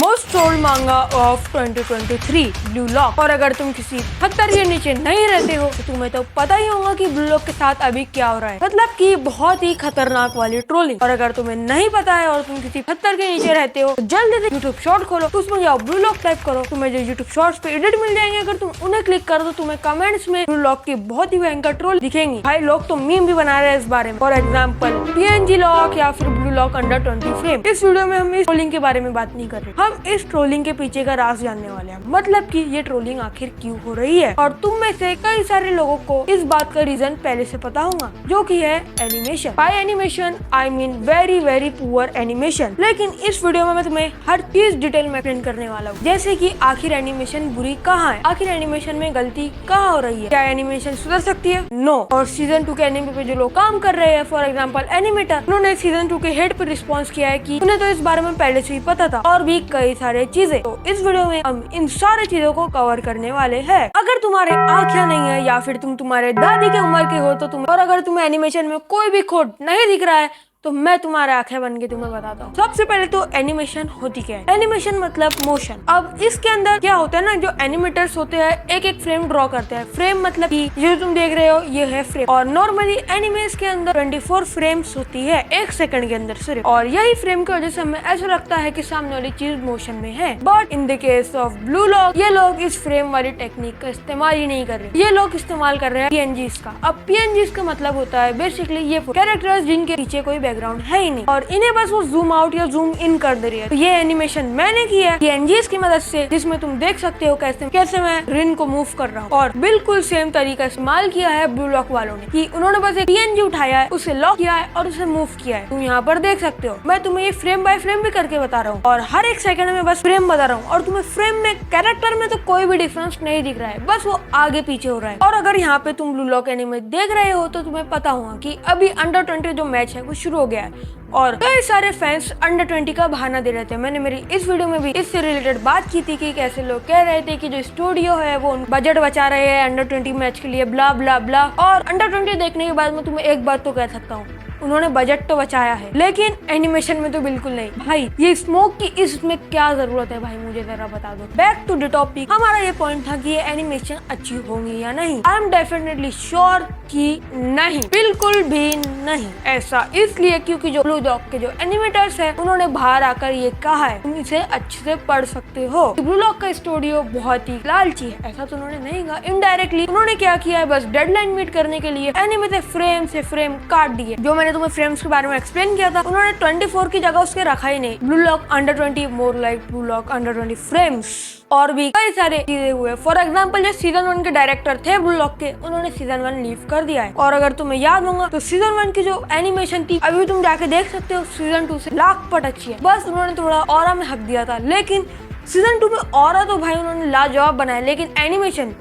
Most sold मांगा of 2023 blue lock. और अगर तुम किसी 70 के नीचे नहीं रहते हो तो तुम्हें तो पता ही होगा कि ब्लू लॉक के साथ अभी क्या हो रहा है, मतलब कि बहुत ही खतरनाक वाली ट्रोलिंग। और अगर तुम्हें नहीं पता है और तुम किसी 70 के नीचे रहते हो तो जल्दी से यूट्यूब शॉर्ट खोलो, उसमें जाओ ब्लू लॉक टाइप करो, तुम्हें जो यूट्यूब शॉर्ट्स पे एडिट मिल जाएंगे। अगर तुम उन्हें क्लिक कर दो तुम्हें कमेंट्स में ब्लू लॉक की बहुत ही भयंकर ट्रोल दिखेंगी। भाई लोग तो मीम भी बना रहे हैं इस बारे में। फॉर एग्जाम्पल PNG लॉक या फिर ब्लू लॉक अंडर 20 फ्रेम। इस वीडियो में हम इस ट्रोलिंग के बारे में बात नहीं कर रहे, हम इस ट्रोलिंग के पीछे का राज जानने वाले हैं, मतलब कि ये ट्रोलिंग आखिर क्यों हो रही है। और तुम में से कई सारे लोगों को इस बात का रीजन पहले से पता होगा, जो कि है animation. By animation I mean very poor animation. लेकिन इस वीडियो में मैं तुम्हें हर चीज डिटेल में एक्सप्लेन करने वाला हूँ, जैसे कि आखिर एनिमेशन बुरी कहाँ है, आखिर एनिमेशन में गलती कहाँ हो रही है, क्या एनिमेशन सुधर सकती है, नो। और सीजन 2 के एनिमे पे जो लोग काम कर रहे हैं, फॉर एग्जाम्पल एनिमेटर, उन्होंने सीजन 2 के हेड पे रिस्पॉन्स किया है कि उन्हें तो इस बारे में पहले से ही पता था, और भी कई सारे चीजें। तो इस वीडियो में हम इन सारी चीजों को कवर करने वाले हैं। अगर तुम्हारे आँखें नहीं है या फिर तुम तुम्हारे दादी के उम्र के हो तो तुम, और अगर तुम्हें एनिमेशन में कोई भी खोट नहीं दिख रहा है तो मैं तुम्हारे आंखें बन के तुम्हें बताता हूँ। सबसे पहले तो एनिमेशन होती क्या है। एनिमेशन मतलब मोशन। अब इसके अंदर क्या होता है ना, जो एनिमेटर्स होते हैं एक एक फ्रेम ड्रॉ करते हैं। फ्रेम मतलब कि जो तुम देख रहे हो ये है फ्रेम, और नॉर्मली एनिमेस के अंदर 24 फ्रेम्स होती है एक सेकंड के अंदर सिर्फ। और यही फ्रेम की वजह से हमें ऐसा लगता है कि सामने वाली चीज मोशन में है। But in the case of blue lock ये लोग इस फ्रेम वाली टेक्निक का इस्तेमाल ही नहीं कर रहे, ये लोग इस्तेमाल कर रहे हैं PNGs का। अब PNGs का मतलब होता है बेसिकली ये कैरेक्टर्स जिनके पीछे कोई बैकग्राउंड है ही नहीं, और इन्हें बस वो जूम आउट या जूम इन कर दे रही है। तो ये एनिमेशन मैंने किया है PNGs की मदद से, जिसमें तुम देख सकते हो कैसे मैं रिन को मूव कर रहा हूँ। और बिल्कुल सेम तरीका इस्तेमाल किया है ब्लू लॉक वालों ने, कि उन्होंने बस एक PNG उठाया है, उसे लॉक किया है और उसे मूव किया है। तुम यहाँ पर देख सकते हो, मैं तुम्हें ये फ्रेम बाय फ्रेम भी करके बता रहा हूँ, और हर एक सेकंड में बस फ्रेम बता रहा हूँ, और तुम्हें फ्रेम में कैरेक्टर में तो कोई भी डिफरेंस नहीं दिख रहा है, बस वो आगे पीछे हो रहा है। और अगर यहाँ पे तुम ब्लू लॉक एनिमे देख रहे हो तो तुम्हें पता होगा कि अभी अंडर 20 जो मैच है वो शुरू हो गया है, और कई सारे फैंस अंडर 20 का बहाना दे रहे थे। मैंने मेरी इस वीडियो में भी इससे रिलेटेड बात की थी कि कैसे लोग कह रहे थे कि जो स्टूडियो है वो बजट बचा रहे हैं अंडर 20 मैच के लिए, ब्ला ब्ला ब्ला। और अंडर 20 देखने के बाद मैं तुम्हें एक बात तो कह सकता हूँ, उन्होंने बजट तो बचाया है लेकिन एनिमेशन में तो बिल्कुल नहीं। भाई ये स्मोक की इसमें क्या जरूरत है, भाई मुझे जरा बता दो। बैक टू द टॉपिक, हमारा ये पॉइंट था कि ये एनिमेशन अच्छी होंगी या नहीं। आई एम डेफिनेटली श्योर कि नहीं, बिल्कुल भी नहीं। ऐसा इसलिए क्योंकि जो ब्लू लॉक के जो एनिमेटर्स है उन्होंने बाहर आकर ये कहा है, तुम इसे अच्छे से पढ़ सकते हो। ब्लू लॉक का स्टूडियो बहुत ही लालची है, ऐसा तो उन्होंने नहीं कहा। इनडायरेक्टली उन्होंने क्या किया है, बस डेडलाइन मीट करने के लिए एनिमे से फ्रेम काट दिए। जो मैंने तुम्हें फ्रेम्स के बारे में एक्सप्लेन किया था, उन्होंने 24 की जगह उसके रखा ही नहीं। Blue lock under 20 more like blue lock under 20 frames. और भी कई सारे चीजें हुए। फॉर एग्जाम्पल जो सीजन 1 के डायरेक्टर थे ब्लू लॉक के, उन्होंने सीजन 1 लीव कर दिया है। और अगर तुम्हें याद होगा तो सीजन 1 की जो एनिमेशन थी अभी तुम जाके देख सकते हो, सीजन 2 से लाख पट अच्छी है। बस उन्होंने थोड़ा ऑरा में हक दिया था, लेकिन सीजन 2 में ऑरा तो भाई उन्होंने लाजवाब बनाया, लेकिन animation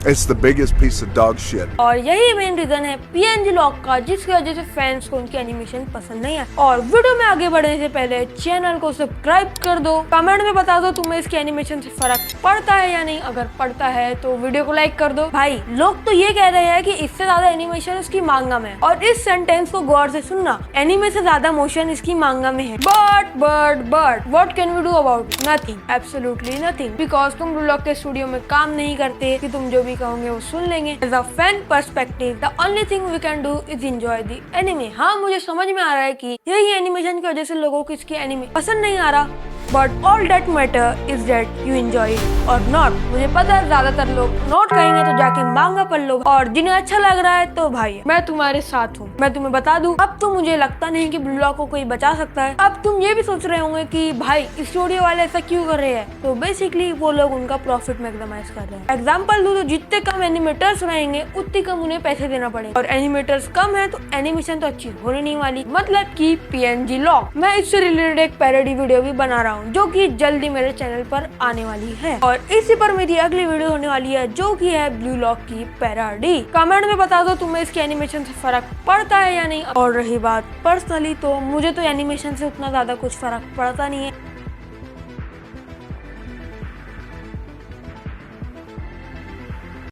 It's the biggest piece of dog shit. और यही मेन रीजन है PNG लॉक का, जिसकी वजह से फैंस को उनकी एनिमेशन पसंद नहीं है। और वीडियो में आगे बढ़ने से पहले चैनल को सब्सक्राइब कर दो, कमेंट में बता दो तुम्हें इसकी एनिमेशन से फर्क पड़ता है या नहीं। अगर पड़ता है तो वीडियो को लाइक कर दो। भाई लोग तो ये कह रहे हैं कि इससे ज्यादा एनिमेशन इसकी मांगा में है, और इस सेंटेंस को गौर से सुनना, एनिमे से ज्यादा मोशन इसकी मांगा में है। But what can we do about it? Nothing, absolutely nothing, because तुम ब्लू लॉक के स्टूडियो में काम नहीं करते कि तुम जो भी कहोगे वो सुन लेंगे। As a fan perspective, the only thing we can do is enjoy the anime. हाँ मुझे समझ में आ रहा है कि यही एनिमेशन की वजह से लोगों को इसकी एनिमे पसंद नहीं आ रहा, but all that matter is that you enjoy it और नॉट। मुझे पता है ज्यादातर लोग नॉट कहेंगे तो जाके मांगा पढ़ लो, और जिन्हें अच्छा लग रहा है तो भाई मैं तुम्हारे साथ हूँ। मैं तुम्हें बता दूं, अब तो मुझे लगता नहीं कि ब्लू लॉक को कोई बचा सकता है। अब तुम ये भी सोच रहे होंगे कि भाई स्टूडियो वाले ऐसा क्यों कर रहे हैं, तो बेसिकली वो लोग उनका प्रॉफिट मैक्सिमाइज कर रहे हैं। एग्जाम्पल दो तो जितने कम एनिमेटर्स रहेंगे उतनी कम उन्हें पैसे देना पड़ेगा, और एनिमेटर्स कम है तो एनिमेशन तो अच्छी होने नहीं वाली, मतलब की PNG लॉक। मैं इससे रिलेटेड एक पैरोडी वीडियो भी बना रहा हूँ जो कि जल्दी मेरे चैनल पर आने वाली है, और इसी पर मेरी अगली वीडियो होने वाली है जो कि है ब्लू लॉक की पैरोडी। कमेंट में बता दो तुम्हें इसकी एनिमेशन से फर्क पड़ता है या नहीं। और रही बात पर्सनली, तो मुझे तो एनिमेशन से उतना ज्यादा कुछ फर्क पड़ता नहीं है।